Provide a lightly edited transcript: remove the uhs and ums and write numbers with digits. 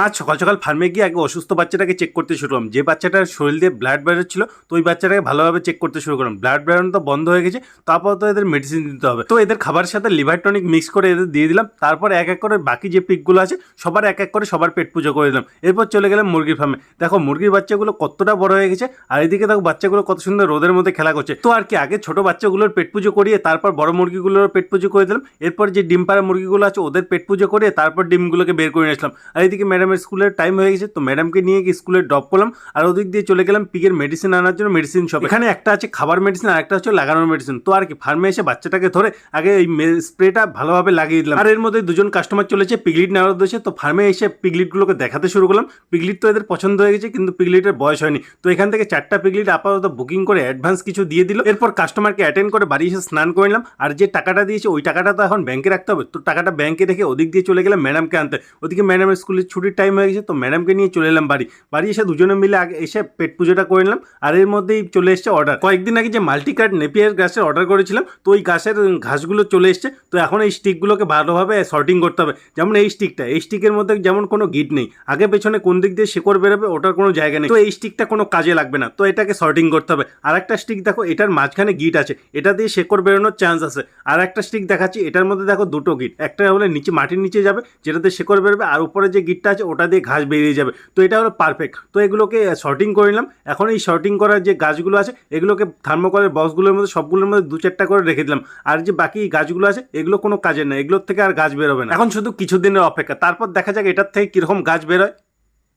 আজ সকাল সকাল ফার্মে গিয়ে আগে অসুস্থ বাচ্চাটাকে চেক করতে শুরু করলাম। যে বাচ্চাটার শরীর দিয়ে ব্লাড বেরোচ্ছিল, তো ওই বাচ্চাটাকে ভালোভাবে চেক করতে শুরু করলাম। ব্লাড বেরোনো তো বন্ধ হয়ে গেছে, তারপর তো এদের মেডিসিন দিতে হবে। তো এদের খাবারের সাথে লিভার টনিক মিক্স করে এদের দিয়ে দিলাম। তারপর এক এক করে বাকি যে পিকগুলো আছে সবার এক এক করে সবার পেট পুজো করে দিলাম। এরপর চলে গেলাম মুরগির ফার্মে। দেখো মুরগির বাচ্চাগুলো কতটা বড় হয়ে গেছে, আর এদিকে দেখো বাচ্চাগুলো কত সুন্দর রোদের মধ্যে খেলা করছে। তো আর কি, আগে ছোট বাচ্চাগুলোর পেট পুজো করিয়ে তারপর বড় মুরগিগুলোর পেট পুজো করে দিলাম। এরপর যে ডিম পাড়া মুরগিগুলো আছে ওদের পেট পুজো করে তারপর ডিমগুলোকে বের করে নিয়ে আসলাম। আর এদিকে ম্যাডামের স্কুলের টাইম হয়ে গেছে, তো ম্যাডামকে নিয়ে গিয়ে স্কুলে ড্রপ করলাম। আর ওদিক দিয়ে চলে গেলাম পিগের মেডিসিন আনার জন্য মেডিসিন শপ। এখানে একটা আছে খাবার মেডিসিন আর একটা হচ্ছে লাগানোর মেডিসিন। তো আর কি, ফার্মে এসে বাচ্চাটাকে ধরে আগে এই স্প্রেটা ভালোভাবে লাগিয়ে দিলাম। আর এর মধ্যে দুজন কাস্টমার চলেছে পিগলিট নেওয়ার উদ্দেশ্যে। তো ফার্মে এসে পিগলিটগুলোকে দেখাতে শুরু করলাম। পিগলিট তো এদের পছন্দ হয়ে গেছে, কিন্তু পিগলিটের বয়স হয়নি। তো এখান থেকে 4টা পিগলিট আপাতত বুকিং করে অ্যাডভান্স কিছু দিয়ে দিল। এরপর কাস্টমারকে অ্যাটেন্ড করে বাড়ি এসে স্নান করে নিলাম। আর যে টাকাটা দিয়েছে ওই টাকাটা তো এখন ব্যাংকে রাখতে হবে। তো টাকাটা ব্যাংকে রেখে ওদিক দিয়ে চলে গেলাম ম্যাডামকে আনতে। ওদিকে ম্যাডামের স্কুলের ছুটির টাইম হয়ে গেছে, তো ম্যাডামকে নিয়ে চলে এলাম বাড়ি এসে দুজনে মিলে আগে এসে পেট পুজোটা করে নিলাম। আর এর মধ্যেই চলে এসছে অর্ডার। কয়েকদিন আগে যে মাল্টিকার্ড নেপিয়ার গাছের অর্ডার করেছিলাম, তো ওই গাছের ঘাসগুলো চলে এসছে। তো এখন এই স্টিকগুলোকে ভালোভাবে সর্টিং করতে হবে। যেমন এই স্টিকের মধ্যে যেমন কোনো গিট নেই, আগে পেছনে কোন দিক দিয়ে শেকড় বেরোবে ওটার কোনো জায়গা নেই। তো এই স্টিকটা কোনো কাজে লাগবে না, তো এটাকে সর্টিং করতে হবে। আর একটা স্টিক দেখো, এটার মাঝখানে গিট আছে, এটা দিয়ে শেকড় বেরোনোর চান্স আছে। আর একটা স্টিক দেখাচ্ছি, এটার মধ্যে দেখো দুটো গিট, একটা হলে নিচে মাটির নিচে যাবে যেটাতে শেকড় বেরোবে, আর উপরে যে গিটটা আছে ওটা দিয়ে ঘাস বেরিয়ে যাবে। তো এটা হলো পারফেক্ট। তো এগুলোকে শর্টিং করে নিলাম। এখন এই শর্টিং করার যে গাছগুলো আছে এগুলোকে থার্মোকলের বক্সগুলোর মধ্যে সবগুলোর মধ্যে 2-4টা করে রেখে দিলাম। আর যে বাকি গাছগুলো আছে এগুলো কোনো কাজের না, এগুলোর থেকে আর গাছ বেরোবে না। এখন শুধু কিছুদিনের অপেক্ষা, তারপর দেখা যাক এটার থেকে কিরকম গাছ বেরোয়।